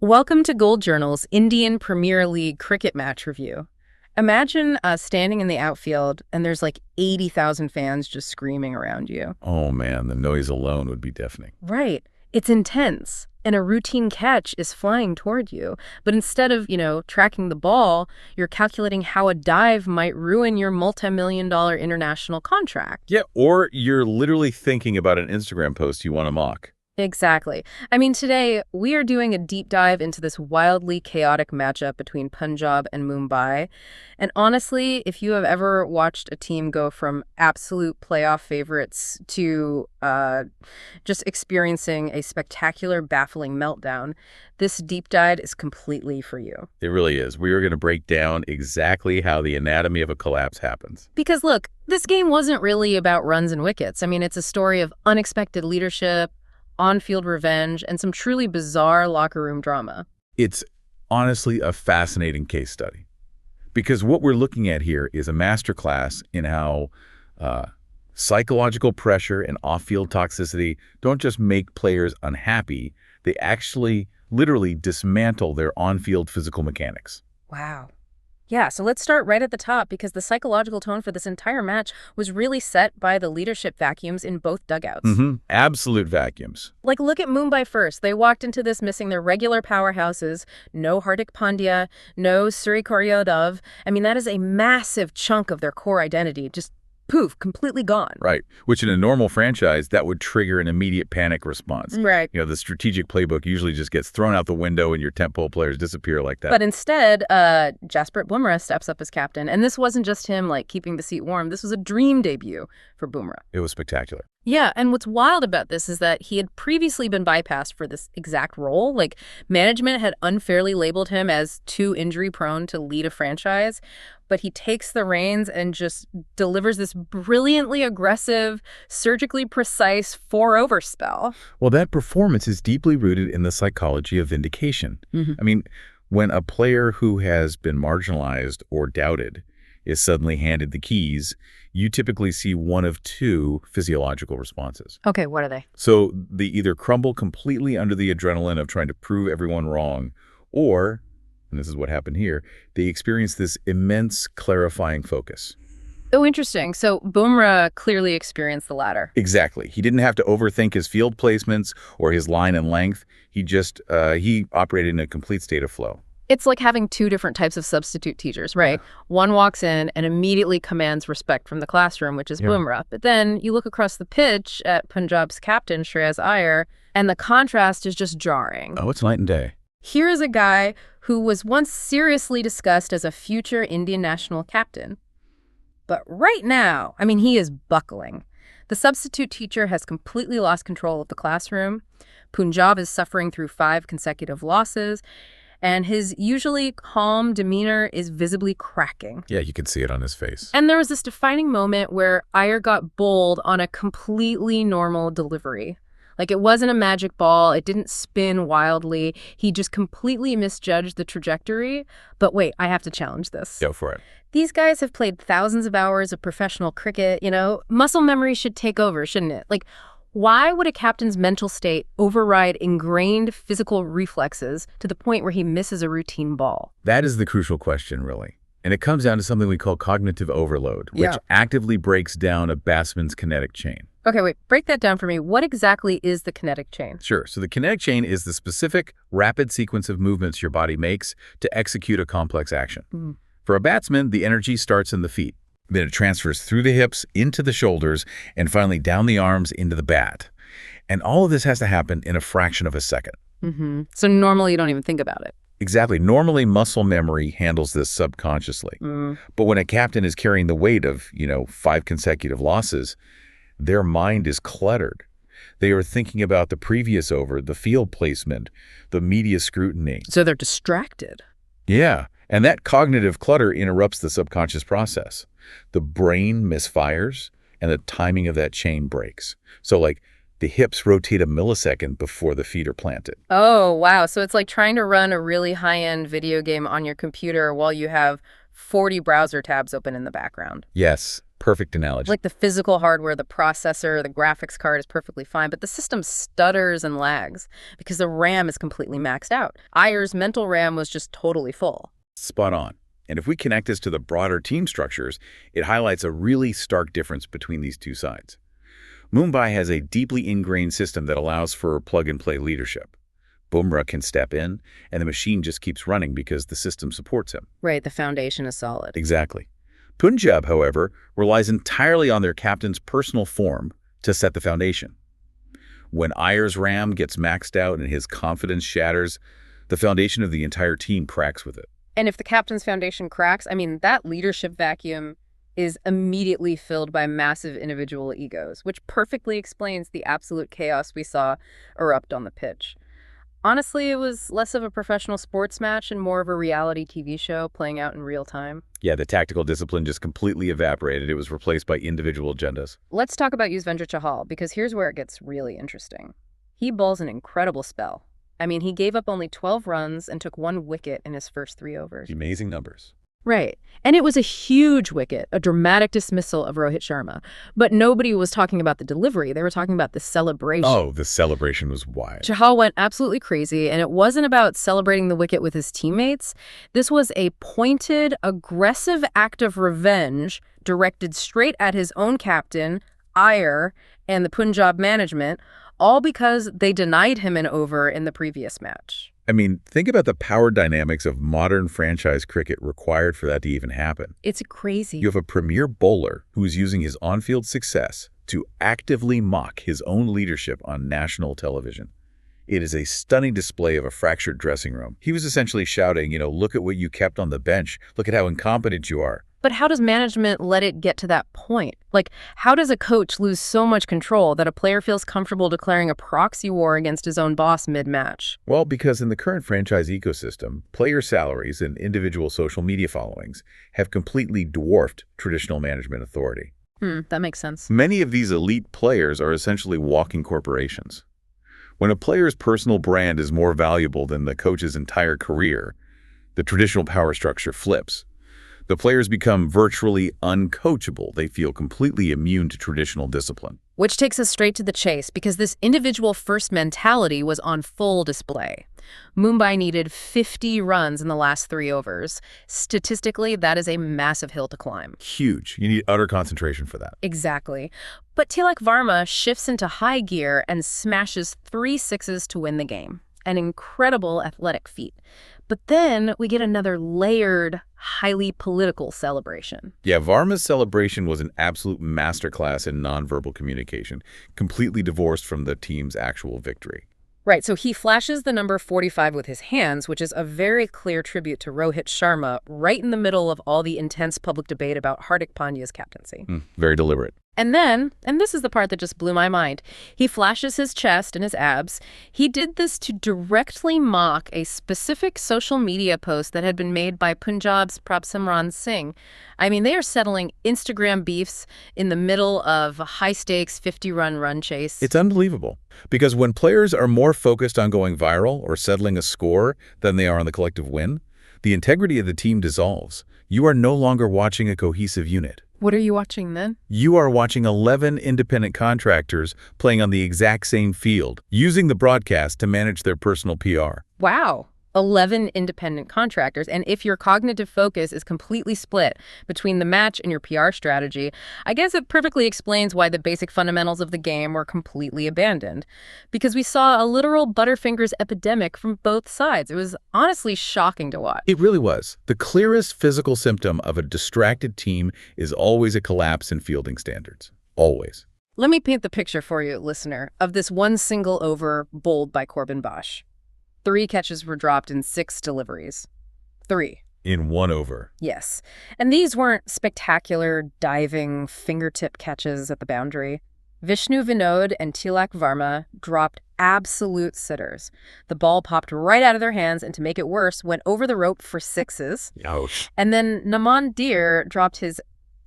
Welcome to Gold Journal's Indian Premier League cricket match review. Imagine standing in the outfield and there's like 80,000 fans just screaming around you. Oh man, the noise alone would be deafening. Right. It's intense. And a routine catch is flying toward you. But instead of, tracking the ball, you're calculating how a dive might ruin your multi-million-dollar international contract. Yeah, or you're literally thinking about an Instagram post you want to mock. Exactly. I mean, today we are doing a deep dive into this wildly chaotic matchup between Punjab and Mumbai. And honestly, if you have ever watched a team go from absolute playoff favorites to just experiencing a spectacular, baffling meltdown, this deep dive is completely for you. It really is. We are going to break down exactly how the anatomy of a collapse happens. Because look, this game wasn't really about runs and wickets. I mean, it's a story of unexpected leadership, on-field revenge, and some truly bizarre locker room drama. It's honestly a fascinating case study because what we're looking at here is a masterclass in how psychological pressure and off-field toxicity don't just make players unhappy, they actually literally dismantle their on-field physical mechanics. Wow. Yeah, so let's start right at the top because the psychological tone for this entire match was really set by the leadership vacuums in both dugouts. Absolute vacuums. Like, look at Mumbai first. They walked into this missing their regular powerhouses. No Hardik Pandya, no Suryakumar Yadav. I mean, that is a massive chunk of their core identity. Just poof, completely gone. Right, which in a normal franchise, that would trigger an immediate panic response. Right. The strategic playbook usually just gets thrown out the window and your tentpole players disappear like that. But instead, Jasprit Bumrah steps up as captain. And this wasn't just him, keeping the seat warm. This was a dream debut for Bumrah. It was spectacular. Yeah, and what's wild about this is that he had previously been bypassed for this exact role. Management had unfairly labeled him as too injury-prone to lead a franchise, but he takes the reins and just delivers this brilliantly aggressive, surgically precise 4-over spell. Well, that performance is deeply rooted in the psychology of vindication. I mean, when a player who has been marginalized or doubted is suddenly handed the keys, you typically see one of two physiological responses. Okay, what are they? So they either crumble completely under the adrenaline of trying to prove everyone wrong, or, and this is what happened here, they experience this immense clarifying focus. Oh, interesting. So Bumrah clearly experienced the latter. Exactly. He didn't have to overthink his field placements or his line and length. He just, he operated in a complete state of flow. It's like having two different types of substitute teachers, right? Yeah. One walks in and immediately commands respect from the classroom, which is Bumrah. But then you look across the pitch at Punjab's captain, Shreyas Iyer, and the contrast is just jarring. Oh, it's night and day. Here is a guy who was once seriously discussed as a future Indian national captain. But right now, I mean, he is buckling. The substitute teacher has completely lost control of the classroom. Punjab is suffering through 5 consecutive losses. And his usually calm demeanor is visibly cracking. Yeah, you can see it on his face. And there was this defining moment where Iyer got bowled on a completely normal delivery. It wasn't a magic ball. It didn't spin wildly. He just completely misjudged the trajectory. But wait, I have to challenge this. Go for it. These guys have played thousands of hours of professional cricket. Muscle memory should take over, shouldn't it? Why would a captain's mental state override ingrained physical reflexes to the point where he misses a routine ball? That is the crucial question, really. And it comes down to something we call cognitive overload, which actively breaks down a batsman's kinetic chain. Okay, wait, break that down for me. What exactly is the kinetic chain? Sure. So the kinetic chain is the specific, rapid sequence of movements your body makes to execute a complex action. For a batsman, the energy starts in the feet. Then it transfers through the hips, into the shoulders, and finally down the arms into the bat. And all of this has to happen in a fraction of a second. So normally you don't even think about it. Exactly. Normally, muscle memory handles this subconsciously. But when a captain is carrying the weight of, 5 consecutive losses, their mind is cluttered. They are thinking about the previous over, the field placement, the media scrutiny. So they're distracted. Yeah. And that cognitive clutter interrupts the subconscious process. The brain misfires, and the timing of that chain breaks. So, the hips rotate a millisecond before the feet are planted. Oh, wow. So it's like trying to run a really high-end video game on your computer while you have 40 browser tabs open in the background. Yes. Perfect analogy. Like the physical hardware, the processor, the graphics card is perfectly fine, but the system stutters and lags because the RAM is completely maxed out. Iyer's mental RAM was just totally full. Spot on. And if we connect this to the broader team structures, it highlights a really stark difference between these two sides. Mumbai has a deeply ingrained system that allows for plug-and-play leadership. Bumrah can step in, and the machine just keeps running because the system supports him. Right, the foundation is solid. Exactly. Punjab, however, relies entirely on their captain's personal form to set the foundation. When Iyer's RAM gets maxed out and his confidence shatters, the foundation of the entire team cracks with it. And if the captain's foundation cracks, that leadership vacuum is immediately filled by massive individual egos, which perfectly explains the absolute chaos we saw erupt on the pitch. Honestly, it was less of a professional sports match and more of a reality TV show playing out in real time. Yeah, the tactical discipline just completely evaporated. It was replaced by individual agendas. Let's talk about Yuzvendra Chahal, because here's where it gets really interesting. He bowls an incredible spell. He gave up only 12 runs and took 1 wicket in his first 3 overs. Amazing numbers. Right. And it was a huge wicket, a dramatic dismissal of Rohit Sharma. But nobody was talking about the delivery. They were talking about the celebration. Oh, the celebration was wild. Chahal went absolutely crazy, and it wasn't about celebrating the wicket with his teammates. This was a pointed, aggressive act of revenge directed straight at his own captain, Iyer, and the Punjab management, all because they denied him an over in the previous match. Think about the power dynamics of modern franchise cricket required for that to even happen. It's crazy. You have a premier bowler who is using his on-field success to actively mock his own leadership on national television. It is a stunning display of a fractured dressing room. He was essentially shouting, look at what you kept on the bench. Look at how incompetent you are. But how does management let it get to that point? How does a coach lose so much control that a player feels comfortable declaring a proxy war against his own boss mid-match? Well, because in the current franchise ecosystem, player salaries and individual social media followings have completely dwarfed traditional management authority. That makes sense. Many of these elite players are essentially walking corporations. When a player's personal brand is more valuable than the coach's entire career, the traditional power structure flips. The players become virtually uncoachable. They feel completely immune to traditional discipline. Which takes us straight to the chase, because this individual-first mentality was on full display. Mumbai needed 50 runs in the last 3 overs. Statistically, that is a massive hill to climb. Huge. You need utter concentration for that. Exactly. But Tilak Varma shifts into high gear and smashes 3 sixes to win the game. An incredible athletic feat. But then we get another layered, highly political celebration. Yeah, Varma's celebration was an absolute masterclass in nonverbal communication, completely divorced from the team's actual victory. Right, so he flashes the number 45 with his hands, which is a very clear tribute to Rohit Sharma, right in the middle of all the intense public debate about Hardik Pandya's captaincy. Very deliberate. And then, and this is the part that just blew my mind, he flashes his chest and his abs. He did this to directly mock a specific social media post that had been made by Punjab's Prabhsimran Singh. They are settling Instagram beefs in the middle of a high-stakes 50-run run chase. It's unbelievable, because when players are more focused on going viral or settling a score than they are on the collective win, the integrity of the team dissolves. You are no longer watching a cohesive unit. What are you watching then? You are watching 11 independent contractors playing on the exact same field, using the broadcast to manage their personal PR. Wow. 11 independent contractors. And if your cognitive focus is completely split between the match and your PR strategy, I guess it perfectly explains why the basic fundamentals of the game were completely abandoned. Because we saw a literal Butterfingers epidemic from both sides. It was honestly shocking to watch. It really was. The clearest physical symptom of a distracted team is always a collapse in fielding standards. Always. Let me paint the picture for you, listener, of this one single over bowled by Corbin Bosch. 3 catches were dropped in 6 deliveries. 3. In 1 over. Yes. And these weren't spectacular, diving, fingertip catches at the boundary. Vishnu Vinod and Tilak Varma dropped absolute sitters. The ball popped right out of their hands, and to make it worse, went over the rope for 6s. Ouch. And then Naman Dir dropped his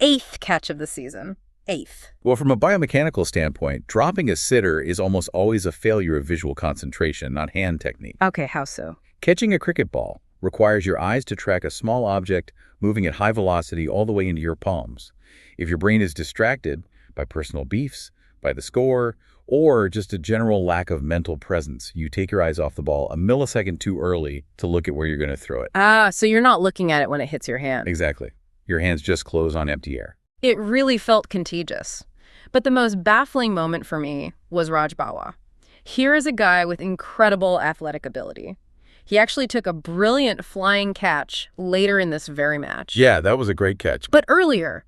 8th catch of the season. 8th. Well, from a biomechanical standpoint, dropping a sitter is almost always a failure of visual concentration, not hand technique. Okay, how so? Catching a cricket ball, requires your eyes to track a small object moving at high velocity all the way into your palms. If your brain is distracted by personal beefs, by the score, or just a general lack of mental presence, you take your eyes off the ball a millisecond too early to look at where you're going to throw it. Ah, so you're not looking at it when it hits your hand. Exactly. Your hands just close on empty air. It really felt contagious. But the most baffling moment for me was Raj Bawa. Here is a guy with incredible athletic ability. He actually took a brilliant flying catch later in this very match. Yeah, that was a great catch. But earlier,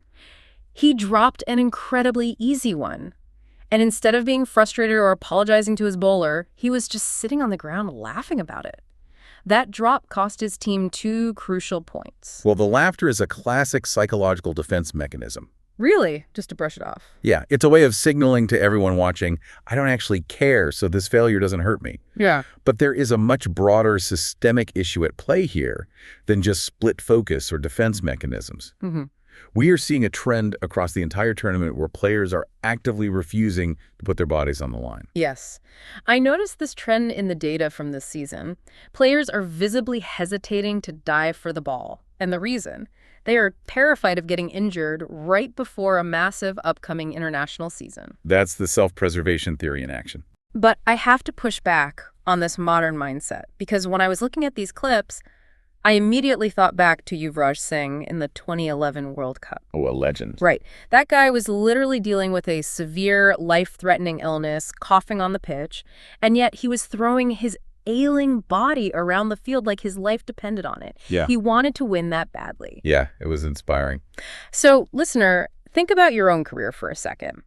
he dropped an incredibly easy one. And instead of being frustrated or apologizing to his bowler, he was just sitting on the ground laughing about it. That drop cost his team 2 crucial points. Well, the laughter is a classic psychological defense mechanism. Really? Just to brush it off. Yeah, it's a way of signaling to everyone watching, I don't actually care, so this failure doesn't hurt me. Yeah. But there is a much broader systemic issue at play here than just split focus or defense mechanisms. We are seeing a trend across the entire tournament where players are actively refusing to put their bodies on the line. Yes. I noticed this trend in the data from this season. Players are visibly hesitating to dive for the ball. And the reason? They are terrified of getting injured right before a massive upcoming international season. That's the self-preservation theory in action. But I have to push back on this modern mindset, because when I was looking at these clips, I immediately thought back to Yuvraj Singh in the 2011 World Cup. Oh, a legend. Right. That guy was literally dealing with a severe, life-threatening illness, coughing on the pitch, and yet he was throwing his ailing body around the field like his life depended on it. Yeah. He wanted to win that badly. Yeah, it was inspiring. So, listener, think about your own career for a second.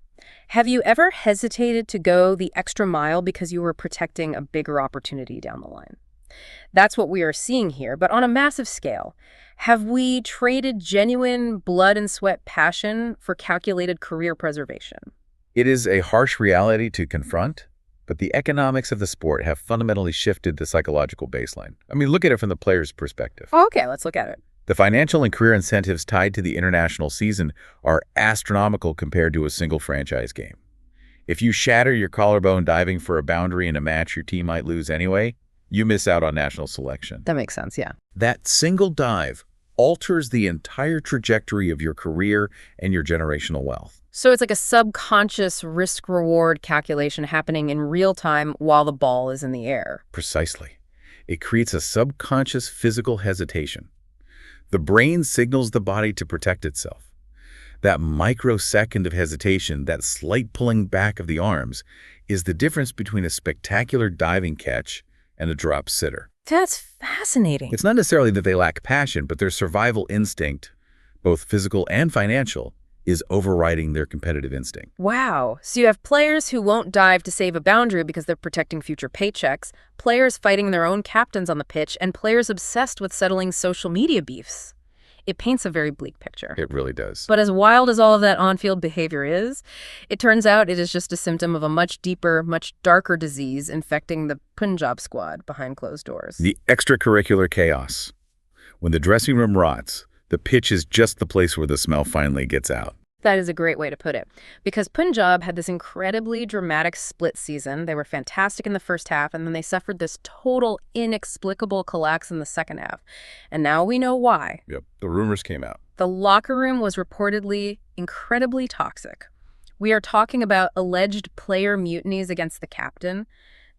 Have you ever hesitated to go the extra mile because you were protecting a bigger opportunity down the line? That's what we are seeing here, but on a massive scale. Have we traded genuine blood and sweat passion for calculated career preservation? It is a harsh reality to confront, but the economics of the sport have fundamentally shifted the psychological baseline. I mean, look at it from the player's perspective. Okay, let's look at it. The financial and career incentives tied to the international season are astronomical compared to a single franchise game. If you shatter your collarbone diving for a boundary in a match your team might lose anyway, you miss out on national selection. That makes sense, yeah. That single dive alters the entire trajectory of your career and your generational wealth. So it's like a subconscious risk-reward calculation happening in real time while the ball is in the air. Precisely. It creates a subconscious physical hesitation. The brain signals the body to protect itself. That microsecond of hesitation, that slight pulling back of the arms, is the difference between a spectacular diving catch and a drop sitter. That's fascinating. It's not necessarily that they lack passion, but their survival instinct, both physical and financial, is overriding their competitive instinct. Wow. So you have players who won't dive to save a boundary because they're protecting future paychecks, players fighting their own captains on the pitch, and players obsessed with settling social media beefs. It paints a very bleak picture. It really does. But as wild as all of that on-field behavior is, it turns out it is just a symptom of a much deeper, much darker disease infecting the Punjab squad behind closed doors. The extracurricular chaos. When the dressing room rots, the pitch is just the place where the smell finally gets out. That is a great way to put it. Because Punjab had this incredibly dramatic split season. They were fantastic in the first half, and then they suffered this total inexplicable collapse in the second half. And now we know why. Yep, the rumors came out. The locker room was reportedly incredibly toxic. We are talking about alleged player mutinies against the captain.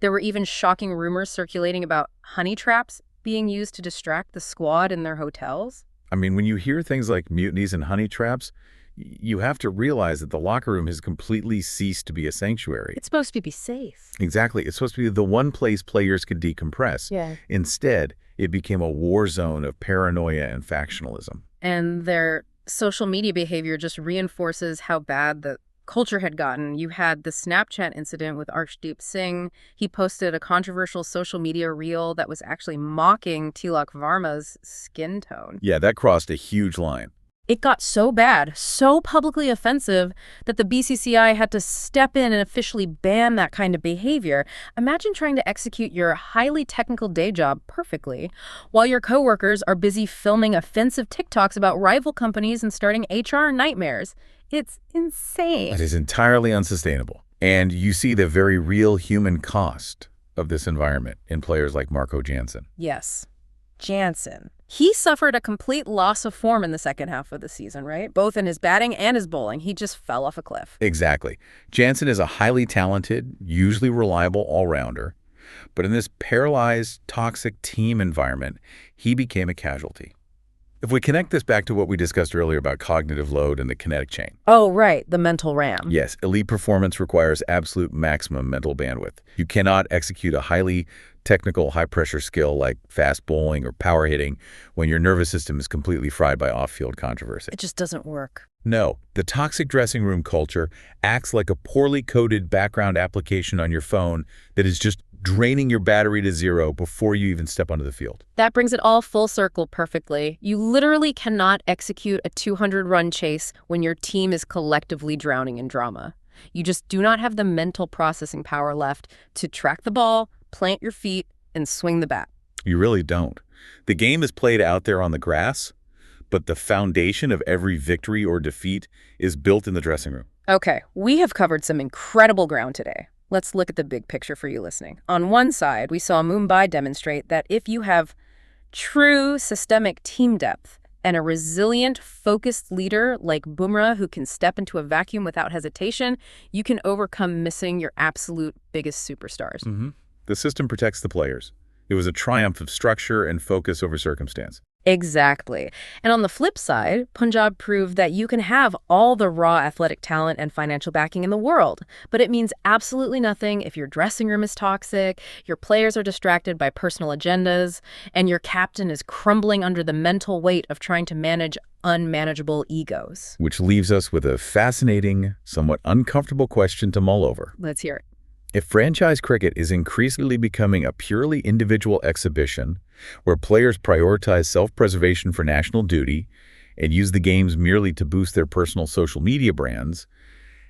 There were even shocking rumors circulating about honey traps being used to distract the squad in their hotels. I mean, when you hear things like mutinies and honey traps, you have to realize that the locker room has completely ceased to be a sanctuary. It's supposed to be safe. Exactly. It's supposed to be the one place players could decompress. Yeah. Instead, it became a war zone of paranoia and factionalism. And their social media behavior just reinforces how bad the culture had gotten. You had the Snapchat incident with Arshdeep Singh. He posted a controversial social media reel that was actually mocking Tilak Varma's skin tone. Yeah, that crossed a huge line. It got so bad, so publicly offensive, that the BCCI had to step in and officially ban that kind of behavior. Imagine trying to execute your highly technical day job perfectly while your coworkers are busy filming offensive TikToks about rival companies and starting HR nightmares. It's insane. That is entirely unsustainable. And you see the very real human cost of this environment in players like Marco Jansen. Yes. Jansen. He suffered a complete loss of form in the second half of the season, right? Both in his batting and his bowling. He just fell off a cliff. Exactly. Jansen is a highly talented, usually reliable all-rounder, but in this paralyzed, toxic team environment, he became a casualty. If we connect this back to what we discussed earlier about cognitive load and the kinetic chain. Oh, right, the mental RAM. Yes, elite performance requires absolute maximum mental bandwidth. You cannot execute a highly technical, high-pressure skill like fast bowling or power hitting when your nervous system is completely fried by off-field controversy. It just doesn't work. No, the toxic dressing room culture acts like a poorly coded background application on your phone that is just draining your battery to zero before you even step onto the field. That brings it all full circle perfectly. You literally cannot execute a 200-run chase when your team is collectively drowning in drama. You just do not have the mental processing power left to track the ball, plant your feet, and swing the bat. You really don't. The game is played out there on the grass, but the foundation of every victory or defeat is built in the dressing room. Okay, we have covered some incredible ground today. Let's look at the big picture for you listening. On one side, we saw Mumbai demonstrate that if you have true systemic team depth and a resilient, focused leader like Bumrah who can step into a vacuum without hesitation, you can overcome missing your absolute biggest superstars. The system protects the players. It was a triumph of structure and focus over circumstance. Exactly. And on the flip side, Punjab proved that you can have all the raw athletic talent and financial backing in the world, but it means absolutely nothing if your dressing room is toxic, your players are distracted by personal agendas, and your captain is crumbling under the mental weight of trying to manage unmanageable egos. Which leaves us with a fascinating, somewhat uncomfortable question to mull over. Let's hear it. If franchise cricket is increasingly becoming a purely individual exhibition where players prioritize self-preservation for national duty and use the games merely to boost their personal social media brands,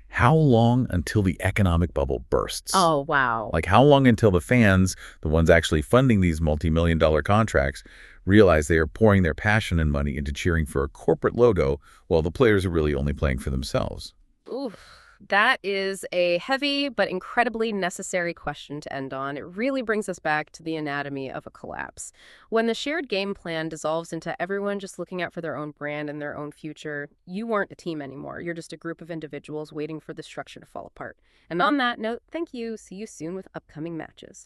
how long until the economic bubble bursts? Oh, wow. Like how long until the fans, the ones actually funding these multi-million-dollar contracts, realize they are pouring their passion and money into cheering for a corporate logo while the players are really only playing for themselves? Oof. That is a heavy but incredibly necessary question to end on. It really brings us back to the anatomy of a collapse. When the shared game plan dissolves into everyone just looking out for their own brand and their own future, you weren't a team anymore. You're just a group of individuals waiting for the structure to fall apart. And on that note, thank you. See you soon with upcoming matches.